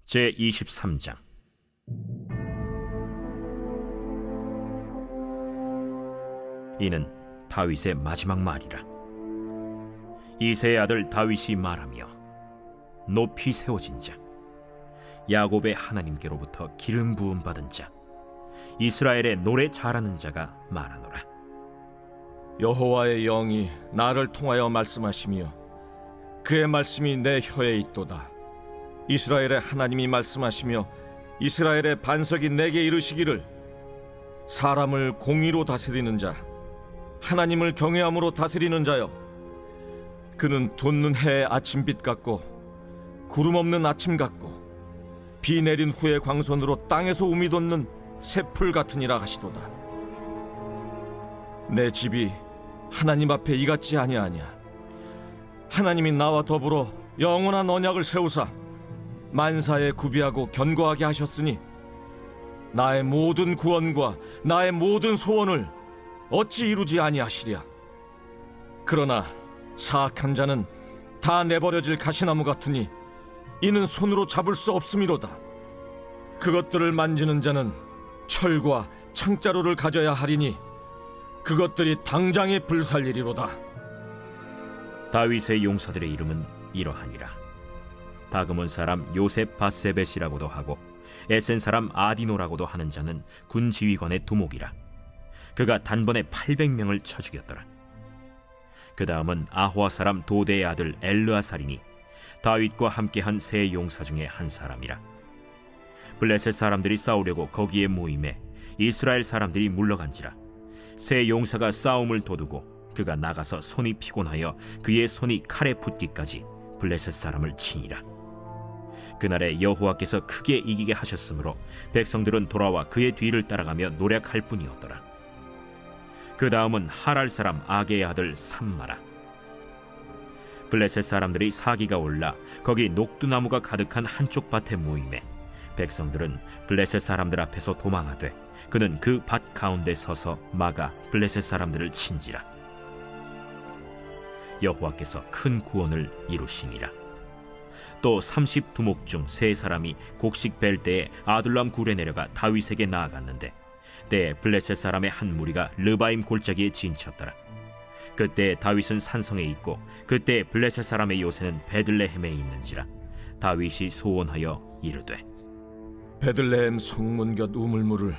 제23장. 이는 다윗의 마지막 말이라. 이새의 아들 다윗이 말하며, 높이 세워진 자, 야곱의 하나님께로부터 기름 부음 받은 자, 이스라엘의 노래 잘하는 자가 말하노라. 여호와의 영이 나를 통하여 말씀하시며 그의 말씀이 내 혀에 있도다. 이스라엘의 하나님이 말씀하시며 이스라엘의 반석이 내게 이르시기를, 사람을 공의로 다스리는 자, 하나님을 경외함으로 다스리는 자여, 그는 돋는 해의 아침빛 같고 구름 없는 아침 같고 비 내린 후의 광선으로 땅에서 우미 돋는 새풀 같으니라 하시도다. 내 집이 하나님 앞에 이같지 아니하냐. 하나님이 나와 더불어 영원한 언약을 세우사 만사에 구비하고 견고하게 하셨으니 나의 모든 구원과 나의 모든 소원을 어찌 이루지 아니하시랴. 그러나 사악한 자는 다 내버려질 가시나무 같으니 이는 손으로 잡을 수 없음이로다. 그것들을 만지는 자는 철과 창자루를 가져야 하리니 그것들이 당장에 불살리리로다. 다윗의 용사들의 이름은 이러하니라. 다그몬 사람 요셉 바세벳이라고도 하고 에센 사람 아디노라고도 하는 자는 군 지휘관의 두목이라. 그가 단번에 800명을 쳐 죽였더라. 그 다음은 아호아 사람 도대의 아들 엘르아살이니 다윗과 함께한 세 용사 중에 한 사람이라. 블레셋 사람들이 싸우려고 거기에 모임에 이스라엘 사람들이 물러간지라. 세 용사가 싸움을 도두고 그가 나가서 손이 피곤하여 그의 손이 칼에 붙기까지 블레셋 사람을 치니라. 그날에 여호와께서 크게 이기게 하셨으므로 백성들은 돌아와 그의 뒤를 따라가며 노력할 뿐이었더라. 그 다음은 하랄 사람 아게의 아들 삼마라. 블레셋 사람들이 사기가 올라 거기 녹두나무가 가득한 한쪽 밭에 모임에 백성들은 블레셋 사람들 앞에서 도망하되 그는 그 밭 가운데 서서 막아 블레셋 사람들을 친지라. 여호와께서 큰 구원을 이루시니라. 또 30두목 중 3사람이 곡식 벨 때에 아둘람 굴에 내려가 다윗에게 나아갔는데 때에 블레셋 사람의 한 무리가 르바임 골짜기에 진쳤더라. 그때 다윗은 산성에 있고 그때 블레셋 사람의 요새는 베들레헴에 있는지라. 다윗이 소원하여 이르되, 베들레헴 성문 곁 우물물을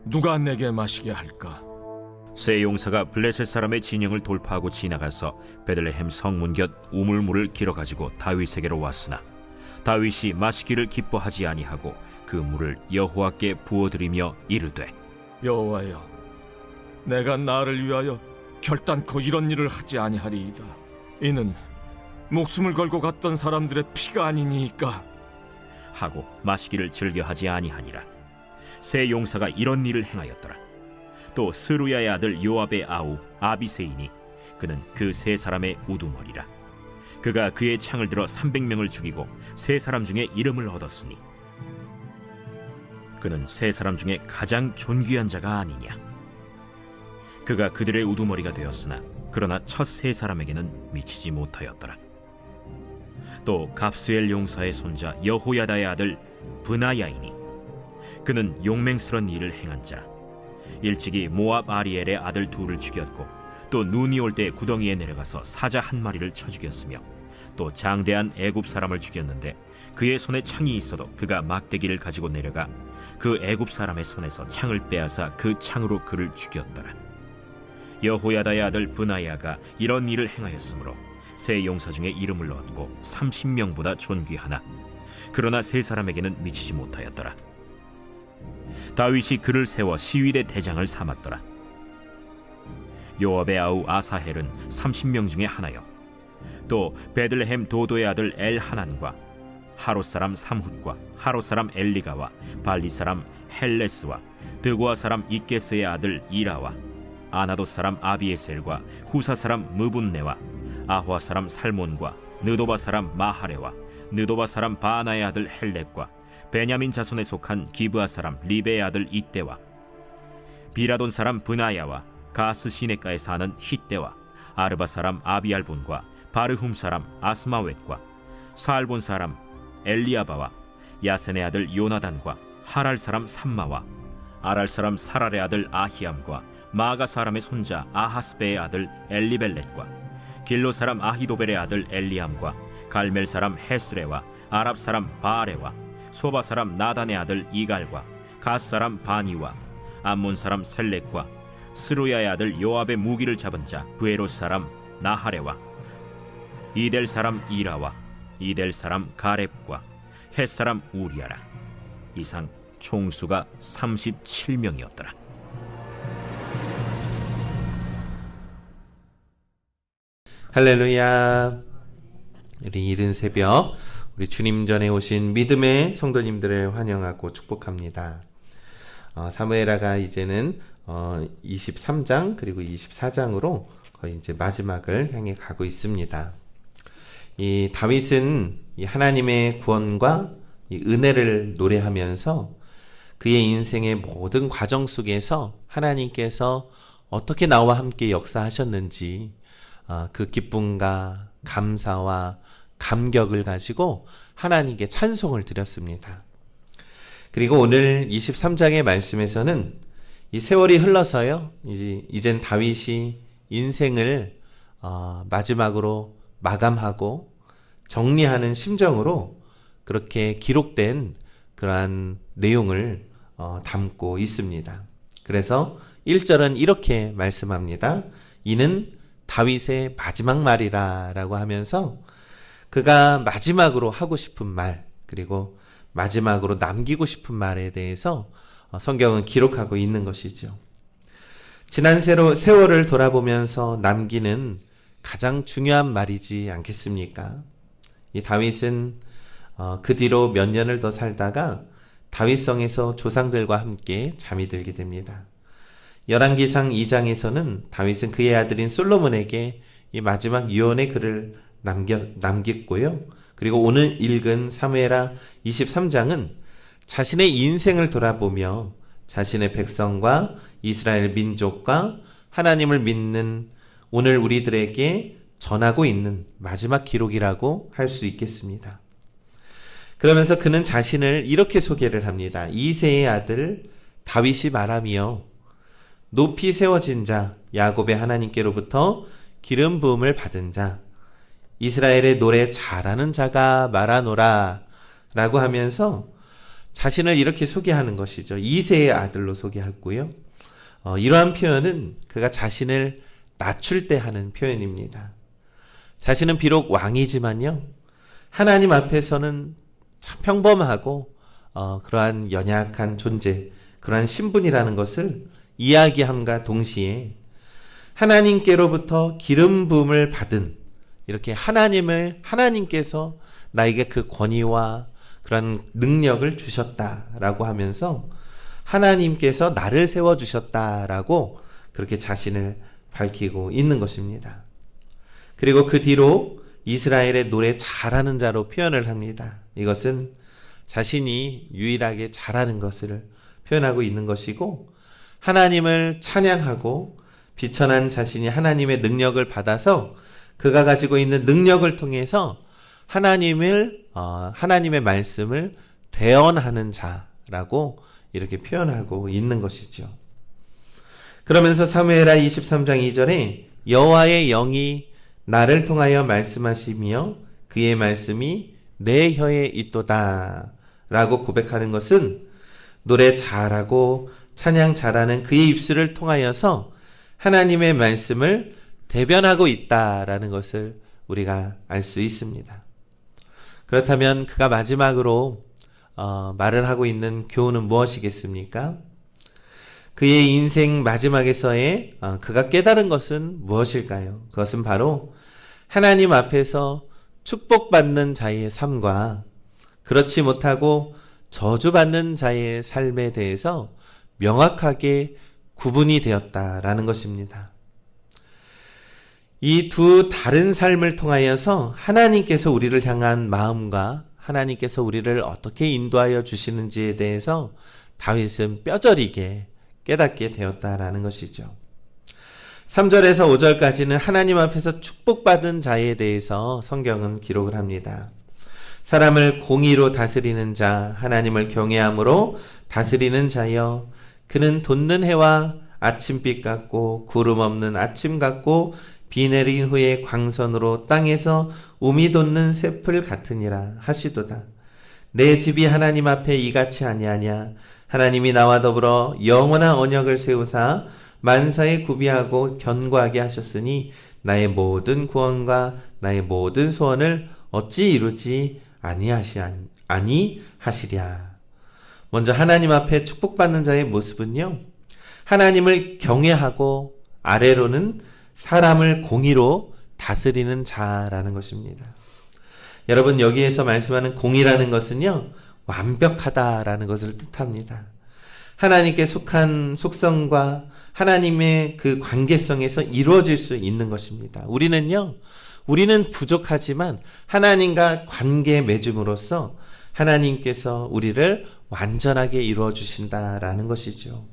누가 내게 마시게 할까? 세 용사가 블레셋 사람의 진영을 돌파하고 지나가서 베들레헴 성문 곁 우물물을 길어가지고 다윗에게로 왔으나 다윗이 마시기를 기뻐하지 아니하고 그 물을 여호와께 부어드리며 이르되, 여호와여, 내가 나를 위하여 결단코 이런 일을 하지 아니하리이다. 이는 목숨을 걸고 갔던 사람들의 피가 아니니까 하고 마시기를 즐겨하지 아니하니라. 세 용사가 이런 일을 행하였더라. 또 스루야의 아들 요압의 아우 아비세이니 그는 그 3사람의 우두머리라. 그가 그의 창을 들어 300명을 죽이고 3사람 중에 이름을 얻었으니 그는 3사람 중에 가장 존귀한 자가 아니냐. 그가 그들의 우두머리가 되었으나 그러나 첫 3사람에게는 미치지 못하였더라. 또 갑스엘 용사의 손자 여호야다의 아들 브나야이니 그는 용맹스런 일을 행한 자라. 일찍이 모압 아리엘의 아들 2를 죽였고 또 눈이 올 때 구덩이에 내려가서 사자 1마리를 쳐 죽였으며 또 장대한 애굽 사람을 죽였는데 그의 손에 창이 있어도 그가 막대기를 가지고 내려가 그 애굽 사람의 손에서 창을 빼앗아 그 창으로 그를 죽였더라. 여호야다의 아들 브나야가 이런 일을 행하였으므로 세 용사 중에 이름을 얻고 30명보다 존귀하나 그러나 3사람에게는 미치지 못하였더라. 다윗이 그를 세워 시위대 대장을 삼았더라. 요압의 아우 아사헬은 30명 중에 하나요. 또 베들레헴 도도의 아들 엘하난과 하롯 사람 삼훗과 하롯 사람 엘리가와 발리 사람 헬레스와 드고아 사람 이게스의 아들 이라와 아나돗 사람 아비에셀과 후사 사람 무분네와 아호아 사람 살몬과 느도바 사람 마하레와 느도바 사람 바나의 아들 헬렉과 베냐민 자손에 속한 기브아 사람 리베의 아들 이때와 비라돈 사람 브나야와 가스 시내가에 사는 히때와 아르바 사람 아비알본과 바르훔 사람 아스마웻과 사알본 사람 엘리아바와 야센의 아들 요나단과 하랄 사람 삼마와 아랄 사람 사랄의 아들 아히암과 마가 사람의 손자 아하스베의 아들 엘리벨렛과 길로 사람 아히도벨의 아들 엘리암과 갈멜 사람 헤스레와 아랍 사람 바아레와 소바 사람 나단의 아들 이갈과 갓 사람 바니와 암몬 사람 셀렉과 스루야의 아들 요압의 무기를 잡은 자 부에롯 사람 나하레와 이델 사람 이라와 이델 사람 가렙과 헷 사람 우리아라. 이상 총수가 37명이었더라. 할렐루야. 우리 이른 새벽 우리 주님 전에 오신 믿음의 성도님들을 환영하고 축복합니다. 사무엘하가 이제는 23장 그리고 24장으로 거의 이제 마지막을 향해 가고 있습니다. 이 다윗은 이 하나님의 구원과 이 은혜를 노래하면서 그의 인생의 모든 과정 속에서 하나님께서 어떻게 나와 함께 역사하셨는지 그 기쁨과 감사와 감격을 가지고 하나님께 찬송을 드렸습니다. 그리고 오늘 23장의 말씀에서는 이 세월이 흘러서요, 이젠 다윗이 인생을 마지막으로 마감하고 정리하는 심정으로 그렇게 기록된 그러한 내용을 담고 있습니다. 그래서 1절은 이렇게 말씀합니다. 이는 다윗의 마지막 말이라 라고 하면서 그가 마지막으로 하고 싶은 말, 그리고 마지막으로 남기고 싶은 말에 대해서 성경은 기록하고 있는 것이죠. 지난 세월을 돌아보면서 남기는 가장 중요한 말이지 않겠습니까? 이 다윗은 그 뒤로 몇 년을 더 살다가 다윗성에서 조상들과 함께 잠이 들게 됩니다. 열왕기상 2장에서는 다윗은 그의 아들인 솔로몬에게 이 마지막 유언의 글을 남겼고요. 그리고 오늘 읽은 사무엘하 23장은 자신의 인생을 돌아보며 자신의 백성과 이스라엘 민족과 하나님을 믿는 오늘 우리들에게 전하고 있는 마지막 기록이라고 할 수 있겠습니다. 그러면서 그는 자신을 이렇게 소개를 합니다. 이새의 아들 다윗이 말하며 높이 세워진 자 야곱의 하나님께로부터 기름 부음을 받은 자 이스라엘의 노래 잘하는 자가 말하노라 라고 하면서 자신을 이렇게 소개하는 것이죠. 이새의 아들로 소개했고요. 이러한 표현은 그가 자신을 낮출 때 하는 표현입니다. 자신은 비록 왕이지만요, 하나님 앞에서는 참 평범하고 그러한 연약한 존재, 그러한 신분이라는 것을 이야기함과 동시에 하나님께로부터 기름 부음을 받은, 이렇게 하나님께서 나에게 그 권위와 그런 능력을 주셨다라고 하면서 하나님께서 나를 세워주셨다라고 그렇게 자신을 밝히고 있는 것입니다. 그리고 그 뒤로 이스라엘의 노래 잘하는 자로 표현을 합니다. 이것은 자신이 유일하게 잘하는 것을 표현하고 있는 것이고, 하나님을 찬양하고 비천한 자신이 하나님의 능력을 받아서 그가 가지고 있는 능력을 통해서 하나님의 말씀을 대언하는 자라고 이렇게 표현하고 있는 것이죠. 그러면서 사무엘하 23장 2절에 여호와의 영이 나를 통하여 말씀하시며 그의 말씀이 내 혀에 있도다 라고 고백하는 것은 노래 잘하고 찬양 잘하는 그의 입술을 통하여서 하나님의 말씀을 대변하고 있다라는 것을 우리가 알 수 있습니다. 그렇다면 그가 마지막으로 말을 하고 있는 교훈은 무엇이겠습니까? 그의 인생 마지막에서의 그가 깨달은 것은 무엇일까요? 그것은 바로 하나님 앞에서 축복받는 자의 삶과 그렇지 못하고 저주받는 자의 삶에 대해서 명확하게 구분이 되었다라는 것입니다. 이 두 다른 삶을 통하여서 하나님께서 우리를 향한 마음과 하나님께서 우리를 어떻게 인도하여 주시는지에 대해서 다윗은 뼈저리게 깨닫게 되었다라는 것이죠. 3절에서 5절까지는 하나님 앞에서 축복받은 자에 대해서 성경은 기록을 합니다. 사람을 공의로 다스리는 자, 하나님을 경외함으로 다스리는 자여, 그는 돋는 해와 아침빛 같고 구름 없는 아침 같고 비 내린 후에 광선으로 땅에서 우미 돋는 새풀 같으니라 하시도다. 내 집이 하나님 앞에 이같이 아니하냐. 하나님이 나와 더불어 영원한 언약을 세우사 만사에 구비하고 견고하게 하셨으니 나의 모든 구원과 나의 모든 소원을 어찌 이루지 아니하시랴. 먼저 하나님 앞에 축복받는 자의 모습은요, 하나님을 경외하고 아래로는 사람을 공의로 다스리는 자라는 것입니다. 여러분, 여기에서 말씀하는 공의라는 것은요, 완벽하다라는 것을 뜻합니다. 하나님께 속한 속성과 하나님의 그 관계성에서 이루어질 수 있는 것입니다. 우리는 부족하지만 하나님과 관계 맺음으로써 하나님께서 우리를 완전하게 이루어 주신다라는 것이죠.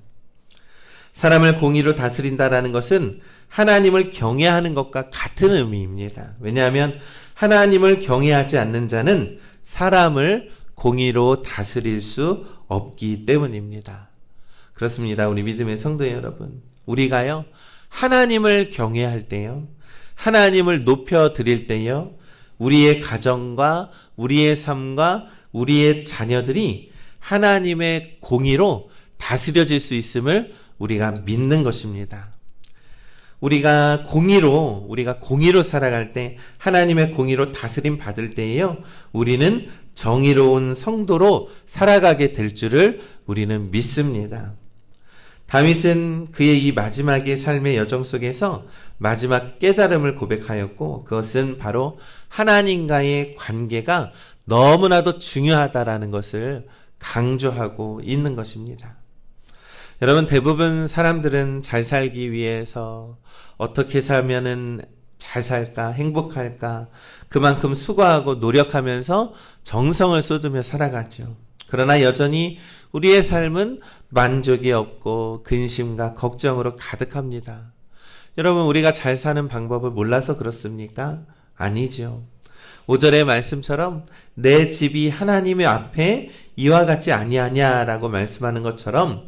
사람을 공의로 다스린다라는 것은 하나님을 경외하는 것과 같은 의미입니다. 왜냐하면 하나님을 경외하지 않는 자는 사람을 공의로 다스릴 수 없기 때문입니다. 그렇습니다. 우리 믿음의 성도 여러분, 우리가요, 하나님을 경외할 때요, 하나님을 높여드릴 때요, 우리의 가정과 우리의 삶과 우리의 자녀들이 하나님의 공의로 다스려질 수 있음을 우리가 믿는 것입니다. 우리가 공의로 살아갈 때, 하나님의 공의로 다스림 받을 때에요, 우리는 정의로운 성도로 살아가게 될 줄을 우리는 믿습니다. 다윗은 그의 이 마지막의 삶의 여정 속에서 마지막 깨달음을 고백하였고, 그것은 바로 하나님과의 관계가 너무나도 중요하다라는 것을 강조하고 있는 것입니다. 여러분, 대부분 사람들은 잘 살기 위해서 어떻게 살면은 잘 살까, 행복할까, 그만큼 수고하고 노력하면서 정성을 쏟으며 살아가죠. 그러나 여전히 우리의 삶은 만족이 없고 근심과 걱정으로 가득합니다. 여러분, 우리가 잘 사는 방법을 몰라서 그렇습니까? 아니죠. 5절의 말씀처럼 내 집이 하나님의 앞에 이와 같지 아니하냐라고 말씀하는 것처럼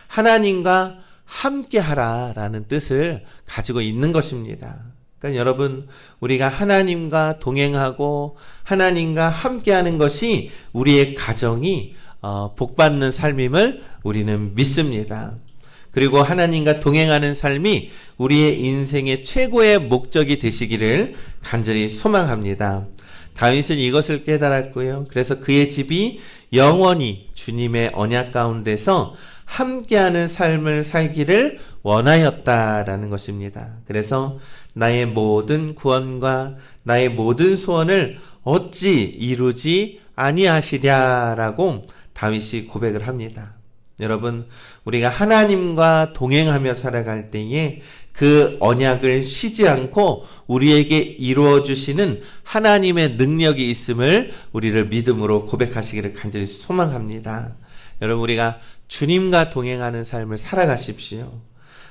하나님과 함께하라라는 뜻을 가지고 있는 것입니다. 그러니까 여러분, 우리가 하나님과 동행하고 하나님과 함께하는 것이 우리의 가정이 복받는 삶임을 우리는 믿습니다. 그리고 하나님과 동행하는 삶이 우리의 인생의 최고의 목적이 되시기를 간절히 소망합니다. 다윗은 이것을 깨달았고요. 그래서 그의 집이 영원히 주님의 언약 가운데서 함께하는 삶을 살기를 원하였다라는 것입니다. 그래서 나의 모든 구원과 나의 모든 소원을 어찌 이루지 아니하시랴라고 다윗이 고백을 합니다. 여러분, 우리가 하나님과 동행하며 살아갈 때에 그 언약을 쉬지 않고 우리에게 이루어 주시는 하나님의 능력이 있음을 우리를 믿음으로 고백하시기를 간절히 소망합니다. 여러분, 우리가 주님과 동행하는 삶을 살아가십시오.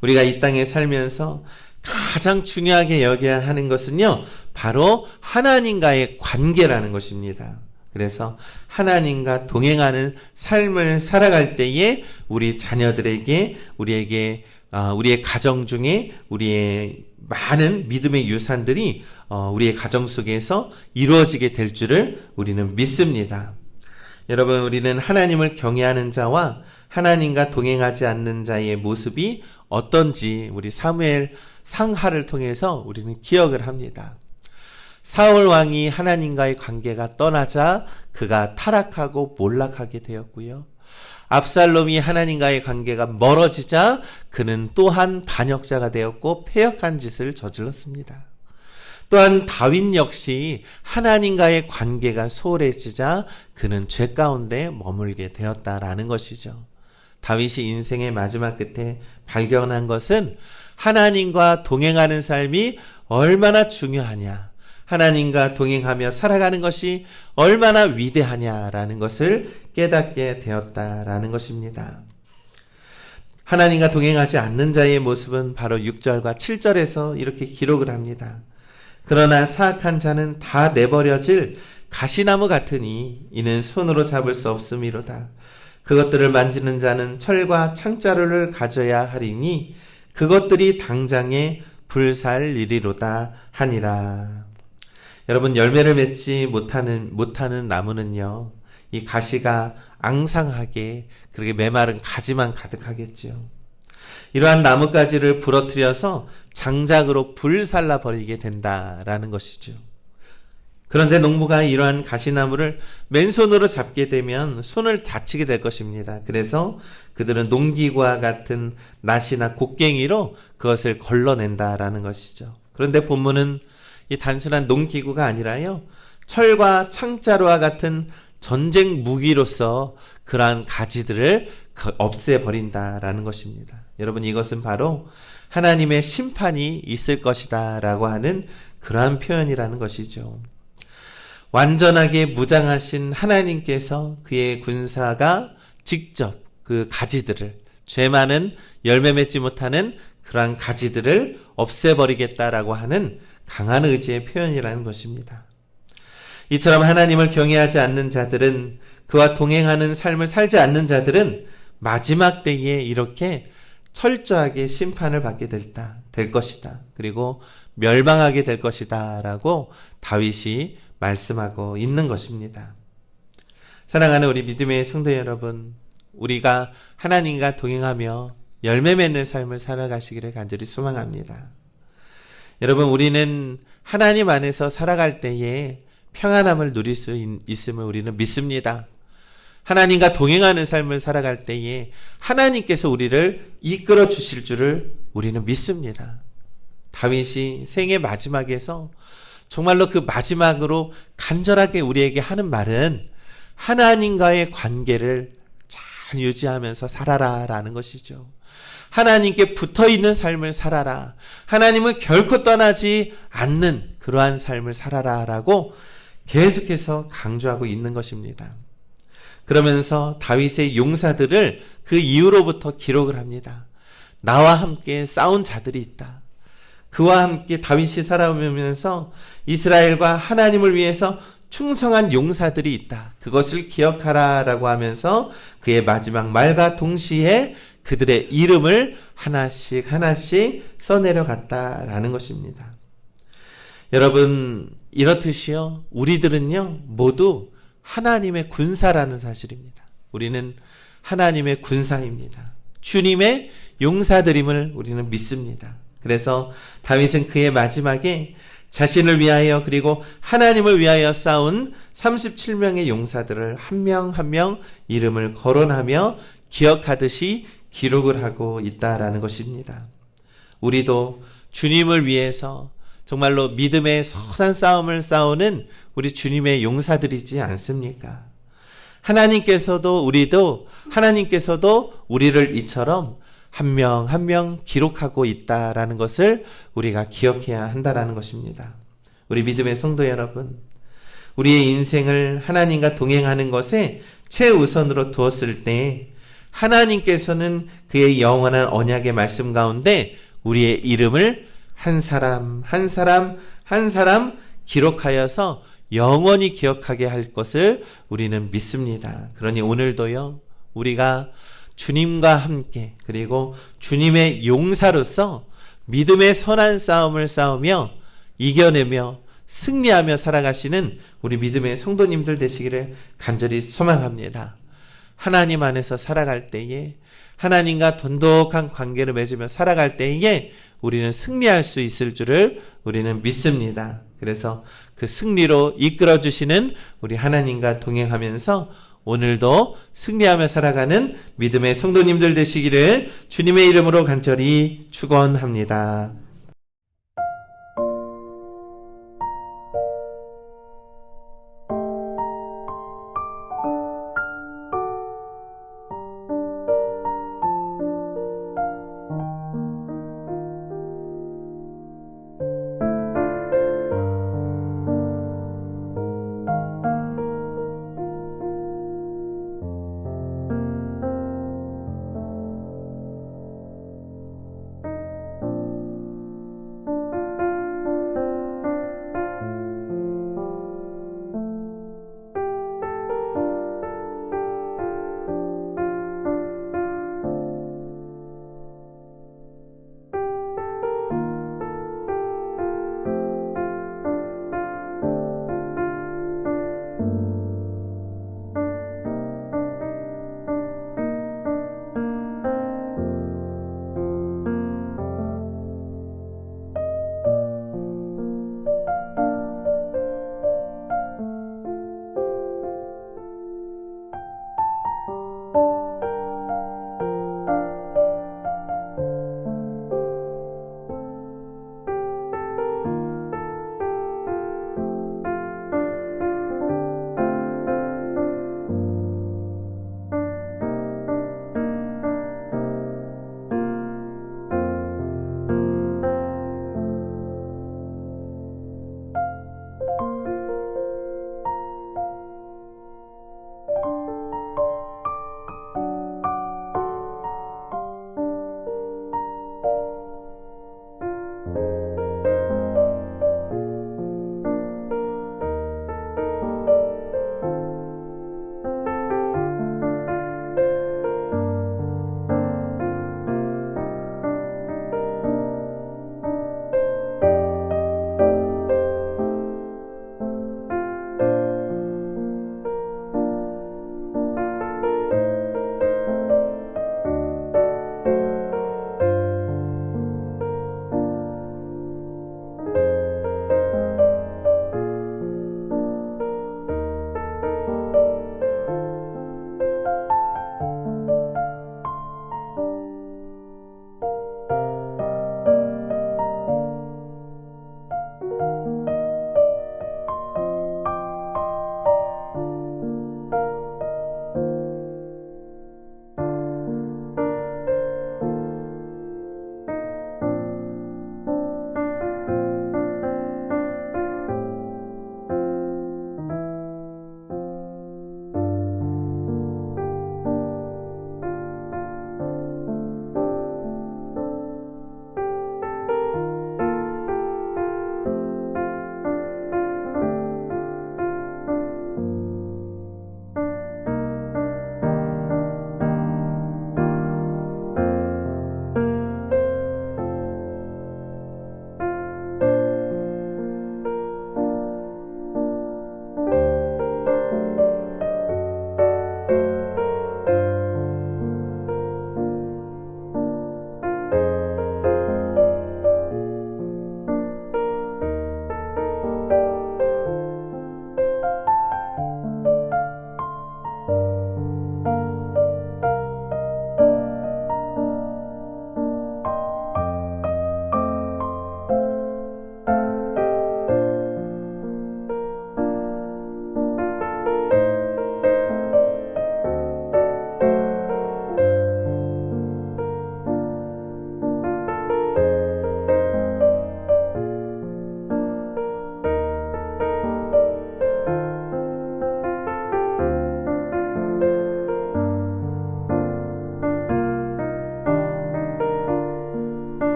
우리가 이 땅에 살면서 가장 중요하게 여겨야 하는 것은요, 바로 하나님과의 관계라는 것입니다. 그래서 하나님과 동행하는 삶을 살아갈 때에 우리 자녀들에게, 우리의 가정 중에 우리의 많은 믿음의 유산들이 우리의 가정 속에서 이루어지게 될 줄을 우리는 믿습니다. 여러분, 우리는 하나님을 경외하는 자와 하나님과 동행하지 않는 자의 모습이 어떤지 우리 사무엘 상하를 통해서 우리는 기억을 합니다. 사울 왕이 하나님과의 관계가 떠나자 그가 타락하고 몰락하게 되었고요. 압살롬이 하나님과의 관계가 멀어지자 그는 또한 반역자가 되었고 패역한 짓을 저질렀습니다. 또한 다윗 역시 하나님과의 관계가 소홀해지자 그는 죄 가운데 머물게 되었다라는 것이죠. 다윗이 인생의 마지막 끝에 발견한 것은 하나님과 동행하는 삶이 얼마나 중요하냐, 하나님과 동행하며 살아가는 것이 얼마나 위대하냐라는 것을 깨닫게 되었다라는 것입니다. 하나님과 동행하지 않는 자의 모습은 바로 6절과 7절에서 이렇게 기록을 합니다. 그러나 사악한 자는 다 내버려질 가시나무 같으니 이는 손으로 잡을 수 없음이로다. 그것들을 만지는 자는 철과 창자루를 가져야 하리니 그것들이 당장에 불살리리로다 하니라. 여러분, 열매를 맺지 못하는 나무는요, 이 가시가 앙상하게 그렇게 메마른 가지만 가득하겠지요. 이러한 나뭇가지를 부러뜨려서 장작으로 불살라 버리게 된다라는 것이죠. 그런데 농부가 이러한 가시나무를 맨손으로 잡게 되면 손을 다치게 될 것입니다. 그래서 그들은 농기구와 같은 낫이나 곡괭이로 그것을 걸러낸다라는 것이죠. 그런데 본문은 이 단순한 농기구가 아니라요, 철과 창자루와 같은 전쟁 무기로서 그러한 가지들을 없애버린다라는 것입니다. 여러분, 이것은 바로 하나님의 심판이 있을 것이다 라고 하는 그러한 표현이라는 것이죠. 완전하게 무장하신 하나님께서 그의 군사가 직접 그 가지들을, 죄 많은 열매 맺지 못하는 그러한 가지들을 없애버리겠다라고 하는 강한 의지의 표현이라는 것입니다. 이처럼 하나님을 경외하지 않는 자들은, 그와 동행하는 삶을 살지 않는 자들은 마지막 때에 이렇게 철저하게 심판을 받게 될 것이다. 그리고 멸망하게 될 것이다 라고 다윗이 말씀하고 있는 것입니다. 사랑하는 우리 믿음의 성도 여러분, 우리가 하나님과 동행하며 열매 맺는 삶을 살아가시기를 간절히 소망합니다. 여러분, 우리는 하나님 안에서 살아갈 때에 평안함을 누릴 수 있음을 우리는 믿습니다. 하나님과 동행하는 삶을 살아갈 때에 하나님께서 우리를 이끌어 주실 줄을 우리는 믿습니다. 다윗이 생애 마지막에서 정말로 그 마지막으로 간절하게 우리에게 하는 말은 하나님과의 관계를 잘 유지하면서 살아라 라는 것이죠. 하나님께 붙어있는 삶을 살아라. 하나님을 결코 떠나지 않는 그러한 삶을 살아라 라고 계속해서 강조하고 있는 것입니다. 그러면서 다윗의 용사들을 그 이후로부터 기록을 합니다. 나와 함께 싸운 자들이 있다. 그와 함께 다윗이 살아오면서 이스라엘과 하나님을 위해서 충성한 용사들이 있다. 그것을 기억하라 라고 하면서 그의 마지막 말과 동시에 그들의 이름을 하나씩 하나씩 써내려갔다라는 것입니다. 여러분, 이렇듯이요, 우리들은요 모두 하나님의 군사라는 사실입니다. 우리는 하나님의 군사입니다. 주님의 용사들임을 우리는 믿습니다. 그래서 다윗은 그의 마지막에 자신을 위하여 그리고 하나님을 위하여 싸운 37명의 용사들을 한 명 한 명 이름을 거론하며 기억하듯이 기록을 하고 있다라는 것입니다. 우리도 주님을 위해서 정말로 믿음의 선한 싸움을 싸우는 우리 주님의 용사들이지 않습니까? 하나님께서도 우리를 이처럼 한 명 한 명 기록하고 있다라는 것을 우리가 기억해야 한다라는 것입니다. 우리 믿음의 성도 여러분, 우리의 인생을 하나님과 동행하는 것에 최우선으로 두었을 때 하나님께서는 그의 영원한 언약의 말씀 가운데 우리의 이름을 한 사람 한 사람 한 사람 기록하여서 영원히 기억하게 할 것을 우리는 믿습니다. 그러니 오늘도요, 우리가 주님과 함께 그리고 주님의 용사로서 믿음의 선한 싸움을 싸우며 이겨내며 승리하며 살아가시는 우리 믿음의 성도님들 되시기를 간절히 소망합니다. 하나님 안에서 살아갈 때에, 하나님과 돈독한 관계를 맺으며 살아갈 때에 우리는 승리할 수 있을 줄을 우리는 믿습니다. 그래서 그 승리로 이끌어 주시는 우리 하나님과 동행하면서 오늘도 승리하며 살아가는 믿음의 성도님들 되시기를 주님의 이름으로 간절히 축원합니다.